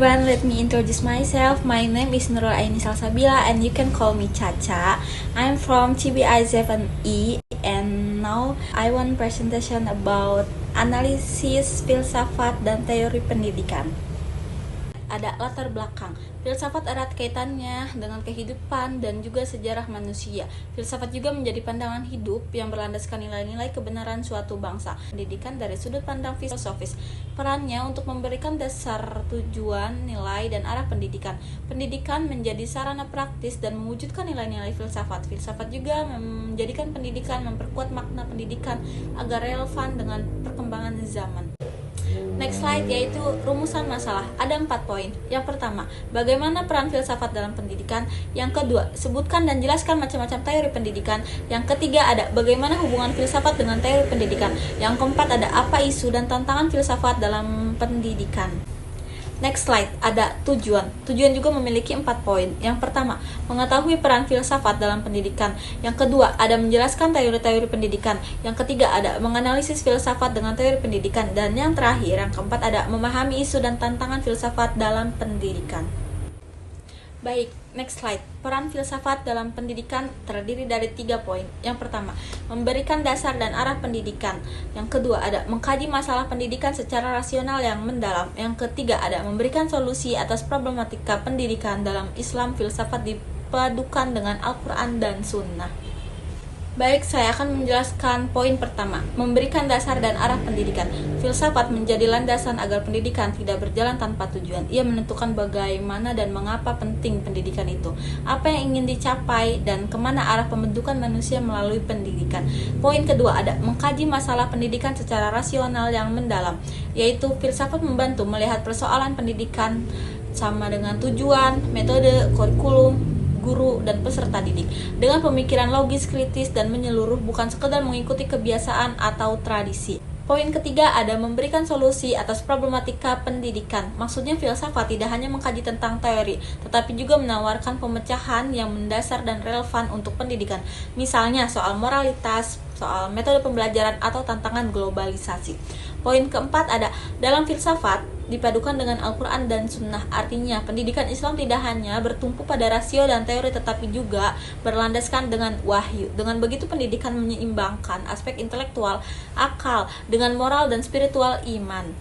everyone, let me introduce myself. My name is Nurul Aini Salsabila and you can call me Caca. I'm from CBI 7E and now I want presentation about analisis filsafat dan teori pendidikan. Ada latar belakang. Filsafat erat kaitannya dengan kehidupan dan juga sejarah manusia. Filsafat juga menjadi pandangan hidup yang berlandaskan nilai-nilai kebenaran suatu bangsa. Pendidikan dari sudut pandang filosofis. Perannya untuk memberikan dasar tujuan, nilai, dan arah pendidikan. Pendidikan menjadi sarana praktis dan mewujudkan nilai-nilai filsafat. Filsafat juga menjadikan pendidikan, memperkuat makna pendidikan agar relevan dengan perkembangan zaman. Next slide, yaitu rumusan masalah. Ada 4 poin. Yang pertama, bagaimana peran filsafat dalam pendidikan. Yang kedua, sebutkan dan jelaskan macam-macam teori pendidikan. Yang ketiga, ada bagaimana hubungan filsafat dengan teori pendidikan. Yang keempat, ada apa isu dan tantangan filsafat dalam pendidikan. Next slide, ada tujuan. Tujuan juga memiliki 4 poin. Yang pertama, mengetahui peran filsafat dalam pendidikan. Yang kedua, ada menjelaskan teori-teori pendidikan. Yang ketiga, ada menganalisis filsafat dengan teori pendidikan. Dan yang terakhir, yang keempat, ada memahami isu dan tantangan filsafat dalam pendidikan. Baik, next slide. Peran filsafat dalam pendidikan terdiri dari 3 poin. Yang pertama, memberikan dasar dan arah pendidikan. Yang kedua, ada mengkaji masalah pendidikan secara rasional yang mendalam. Yang ketiga, ada memberikan solusi atas problematika pendidikan. Dalam Islam, filsafat dipadukan dengan Al-Quran dan Sunnah. Baik, saya akan menjelaskan poin pertama, memberikan dasar dan arah pendidikan. Filsafat menjadi landasan agar pendidikan tidak berjalan tanpa tujuan. Ia menentukan bagaimana dan mengapa penting pendidikan itu, apa yang ingin dicapai, dan kemana arah pembentukan manusia melalui pendidikan. Poin kedua, ada mengkaji masalah pendidikan secara rasional yang mendalam, yaitu filsafat membantu melihat persoalan pendidikan sama dengan tujuan, metode, kurikulum, guru, dan peserta didik dengan pemikiran logis, kritis, dan menyeluruh, bukan sekedar mengikuti kebiasaan atau tradisi. Poin ketiga, ada memberikan solusi atas problematika pendidikan. Maksudnya filsafat tidak hanya mengkaji tentang teori, tetapi juga menawarkan pemecahan yang mendasar dan relevan untuk pendidikan. Misalnya soal moralitas, soal metode pembelajaran, atau tantangan globalisasi. Poin keempat, ada dalam filsafat dipadukan dengan Al-Quran dan Sunnah. Artinya, pendidikan Islam tidak hanya bertumpu pada rasio dan teori, tetapi juga berlandaskan dengan wahyu. Dengan begitu, pendidikan menyeimbangkan aspek intelektual, akal, dengan moral dan spiritual iman.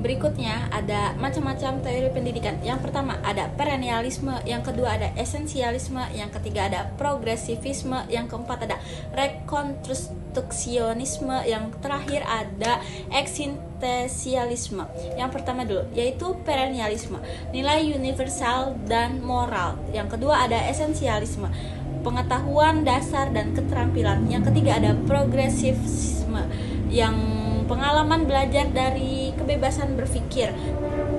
Berikutnya ada macam-macam teori pendidikan. Yang pertama ada perennialisme, yang kedua ada esensialisme, yang ketiga ada progresivisme, yang keempat ada rekonstruksionisme, yang terakhir ada eksistensialisme. Yang pertama dulu, yaitu perennialisme, nilai universal dan moral. Yang kedua ada esensialisme, pengetahuan dasar dan keterampilan. Yang ketiga ada progresivisme, yang pengalaman belajar dari kebebasan berpikir.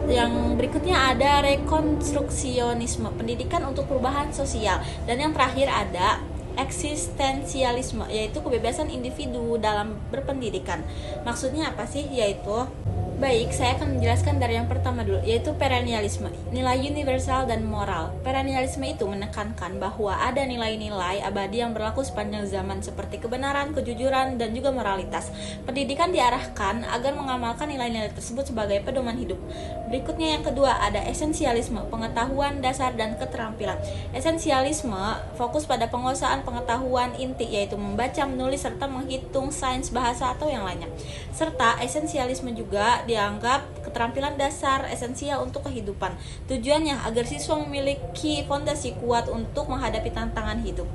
Yang berikutnya ada rekonstruksionisme, pendidikan untuk perubahan sosial. Dan yang terakhir ada eksistensialisme, yaitu kebebasan individu dalam berpendidikan. Maksudnya apa sih? Yaitu baik, saya akan menjelaskan dari yang pertama dulu, yaitu perennialisme, nilai universal dan moral. Perennialisme itu menekankan bahwa ada nilai-nilai abadi yang berlaku sepanjang zaman seperti kebenaran, kejujuran, dan juga moralitas. Pendidikan diarahkan agar mengamalkan nilai-nilai tersebut sebagai pedoman hidup. Berikutnya yang kedua ada esensialisme, pengetahuan dasar dan keterampilan. Esensialisme fokus pada penguasaan pengetahuan inti, yaitu membaca, menulis, serta menghitung, sains, bahasa, atau yang lainnya. Serta esensialisme juga dianggap keterampilan dasar esensial untuk kehidupan. Tujuannya agar siswa memiliki fondasi kuat untuk menghadapi tantangan hidup.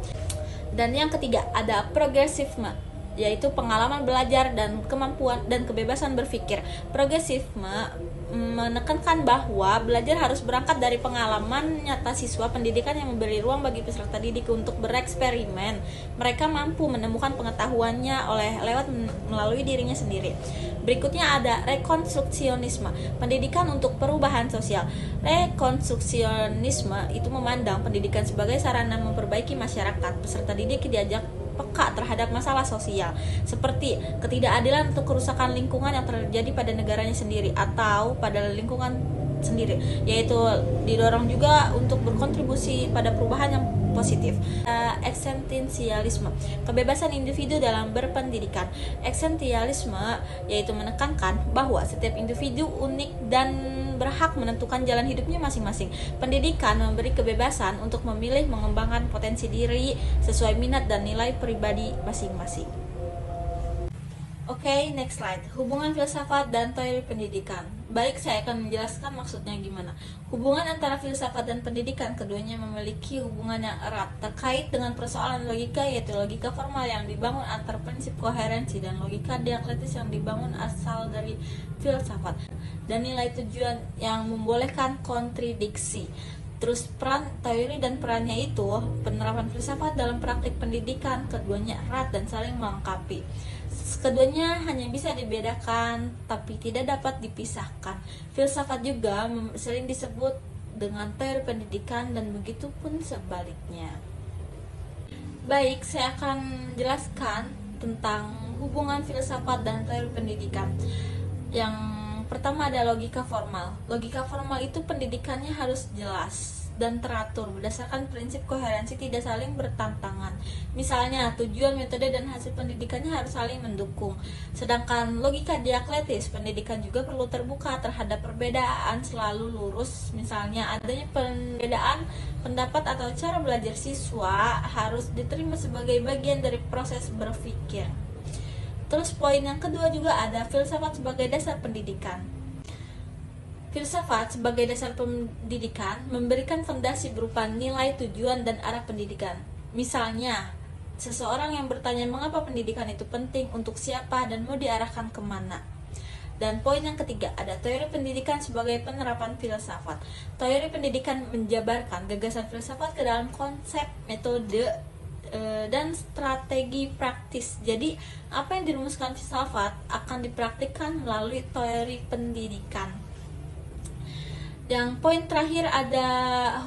Dan yang ketiga ada progresivisme, yaitu pengalaman belajar dan kemampuan dan kebebasan berpikir. Progresivisme menekankan bahwa belajar harus berangkat dari pengalaman nyata siswa. Pendidikan yang memberi ruang bagi peserta didik untuk bereksperimen. Mereka mampu menemukan pengetahuannya lewat melalui dirinya sendiri. Berikutnya ada rekonstruksionisme, pendidikan untuk perubahan sosial. Rekonstruksionisme itu memandang pendidikan sebagai sarana memperbaiki masyarakat. Peserta didik diajak peka terhadap masalah sosial seperti ketidakadilan atau kerusakan lingkungan yang terjadi pada negaranya sendiri atau pada lingkungan sendiri, yaitu didorong juga untuk berkontribusi pada perubahan yang positif. Eksistensialisme, kebebasan individu dalam berpendidikan. Eksistensialisme yaitu menekankan bahwa setiap individu unik dan berhak menentukan jalan hidupnya masing-masing. Pendidikan memberi kebebasan untuk memilih mengembangkan potensi diri sesuai minat dan nilai pribadi masing-masing. Oke, next slide. Hubungan filsafat dan teori pendidikan. Baik, saya akan menjelaskan maksudnya gimana. Hubungan antara filsafat dan pendidikan, keduanya memiliki hubungan yang erat terkait dengan persoalan logika, yaitu logika formal yang dibangun antar prinsip koherensi dan logika dialektis yang dibangun asal dari filsafat, dan nilai tujuan yang membolehkan kontradiksi. Terus peran teori dan perannya itu, penerapan filsafat dalam praktik pendidikan, keduanya erat dan saling melengkapi. Keduanya hanya bisa dibedakan tapi tidak dapat dipisahkan. Filsafat juga sering disebut dengan teori pendidikan dan begitu pun sebaliknya. Baik, saya akan jelaskan tentang hubungan filsafat dan teori pendidikan. Yang pertama ada logika formal. Logika formal itu pendidikannya harus jelas dan teratur berdasarkan prinsip koherensi, tidak saling bertentangan. Misalnya, tujuan, metode, dan hasil pendidikannya harus saling mendukung. Sedangkan logika dialektis, pendidikan juga perlu terbuka terhadap perbedaan, selalu lurus. Misalnya, adanya perbedaan pendapat atau cara belajar siswa harus diterima sebagai bagian dari proses berpikir. Terus poin yang kedua juga ada filsafat sebagai dasar pendidikan. Filsafat sebagai dasar pendidikan memberikan fondasi berupa nilai, tujuan, dan arah pendidikan. Misalnya, seseorang yang bertanya mengapa pendidikan itu penting, untuk siapa, dan mau diarahkan kemana. Dan poin yang ketiga ada teori pendidikan sebagai penerapan filsafat. Teori pendidikan menjabarkan gagasan filsafat ke dalam konsep, metode, dan strategi praktis. Jadi, apa yang dirumuskan filsafat akan dipraktikkan melalui teori pendidikan. Yang poin terakhir ada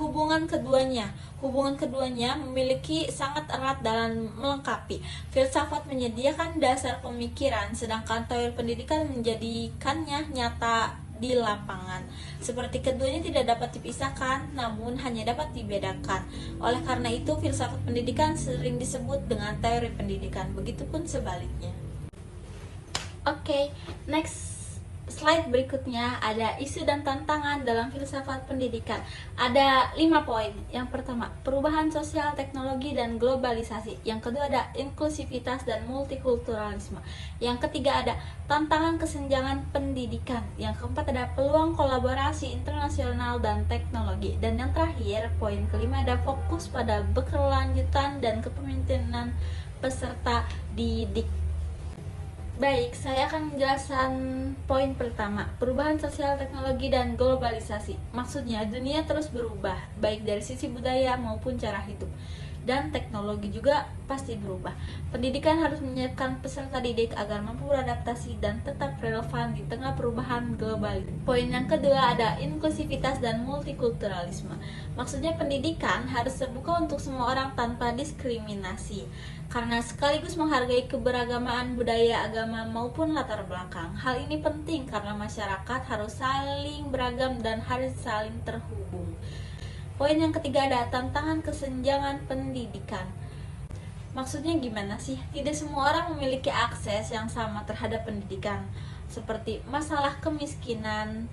hubungan keduanya. Hubungan keduanya memiliki sangat erat dalam melengkapi. Filsafat menyediakan dasar pemikiran, sedangkan teori pendidikan menjadikannya nyata di lapangan. Seperti keduanya tidak dapat dipisahkan, namun hanya dapat dibedakan. Oleh karena itu, filsafat pendidikan sering disebut dengan teori pendidikan. Begitupun sebaliknya. Oke, next slide berikutnya ada isu dan tantangan dalam filsafat pendidikan. Ada 5 poin. Yang pertama, perubahan sosial, teknologi, dan globalisasi. Yang kedua ada inklusivitas dan multikulturalisme. Yang ketiga ada tantangan kesenjangan pendidikan. Yang keempat ada peluang kolaborasi internasional dan teknologi. Dan yang terakhir, poin kelima ada fokus pada berkelanjutan dan kepemimpinan peserta didik. Baik, saya akan menjelaskan poin pertama, perubahan sosial, teknologi, dan globalisasi. Maksudnya, dunia terus berubah, baik dari sisi budaya maupun cara hidup. Dan teknologi juga pasti berubah. Pendidikan harus menyiapkan peserta didik agar mampu beradaptasi dan tetap relevan di tengah perubahan global. Poin yang kedua ada inklusivitas dan multikulturalisme. Maksudnya pendidikan harus terbuka untuk semua orang tanpa diskriminasi, karena sekaligus menghargai keberagaman budaya, agama, maupun latar belakang. Hal ini penting karena masyarakat harus saling beragam dan harus saling terhubung. Poin yang ketiga ada tantangan kesenjangan pendidikan. Maksudnya gimana sih? Tidak semua orang memiliki akses yang sama terhadap pendidikan, seperti masalah kemiskinan,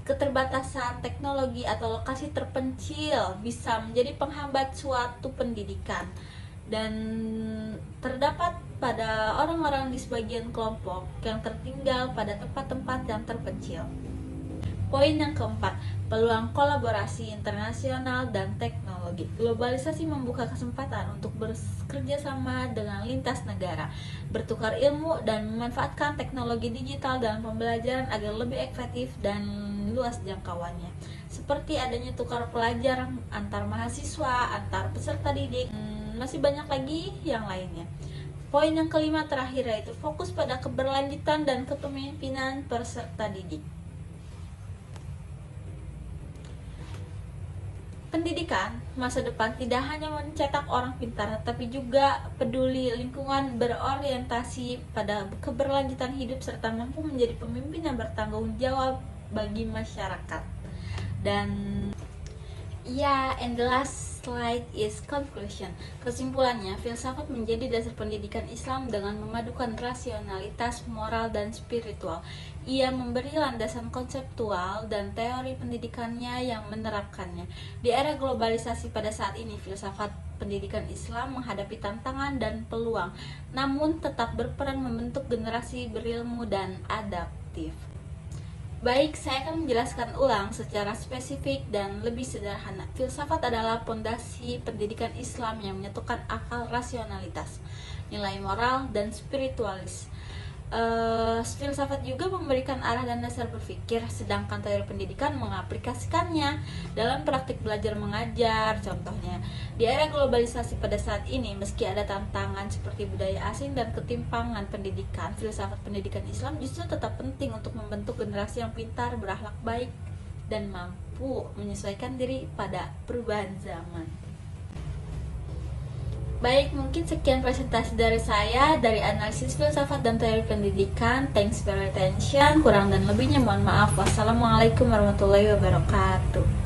keterbatasan teknologi, atau lokasi terpencil bisa menjadi penghambat suatu pendidikan. Dan terdapat pada orang-orang di sebagian kelompok yang tertinggal pada tempat-tempat yang terpencil. Poin yang keempat, peluang kolaborasi internasional dan teknologi. Globalisasi membuka kesempatan untuk bekerja sama dengan lintas negara, bertukar ilmu, dan memanfaatkan teknologi digital dalam pembelajaran agar lebih efektif dan luas jangkauannya. Seperti adanya tukar pelajar antar mahasiswa, antar peserta didik, masih banyak lagi yang lainnya. Poin yang kelima terakhir yaitu fokus pada keberlanjutan dan kepemimpinan peserta didik. Pendidikan masa depan tidak hanya mencetak orang pintar, tapi juga peduli lingkungan, berorientasi pada keberlanjutan hidup, serta mampu menjadi pemimpin yang bertanggung jawab bagi masyarakat. Dan and the last slide is conclusion. Kesimpulannya, filsafat menjadi dasar pendidikan Islam dengan memadukan rasionalitas, moral, dan spiritual. Ia memberi landasan konseptual dan teori pendidikannya yang menerapkannya. Di era globalisasi pada saat ini, filsafat pendidikan Islam menghadapi tantangan dan peluang, namun tetap berperan membentuk generasi berilmu dan adaptif. Baik, saya akan menjelaskan ulang secara spesifik dan lebih sederhana. Filsafat adalah pondasi pendidikan Islam yang menyatukan akal, rasionalitas, nilai moral, dan spiritualis. Filsafat juga memberikan arah dan dasar berpikir, sedangkan teori pendidikan mengaplikasikannya dalam praktik belajar mengajar. Contohnya, di era globalisasi pada saat ini, meski ada tantangan seperti budaya asing dan ketimpangan pendidikan, filsafat pendidikan Islam justru tetap penting untuk membentuk generasi yang pintar, berakhlak baik, dan mampu menyesuaikan diri pada perubahan zaman. Baik, mungkin sekian presentasi dari saya dari analisis filsafat dan teori pendidikan. Thanks for your attention. Kurang dan lebihnya mohon maaf. Wassalamualaikum warahmatullahi wabarakatuh.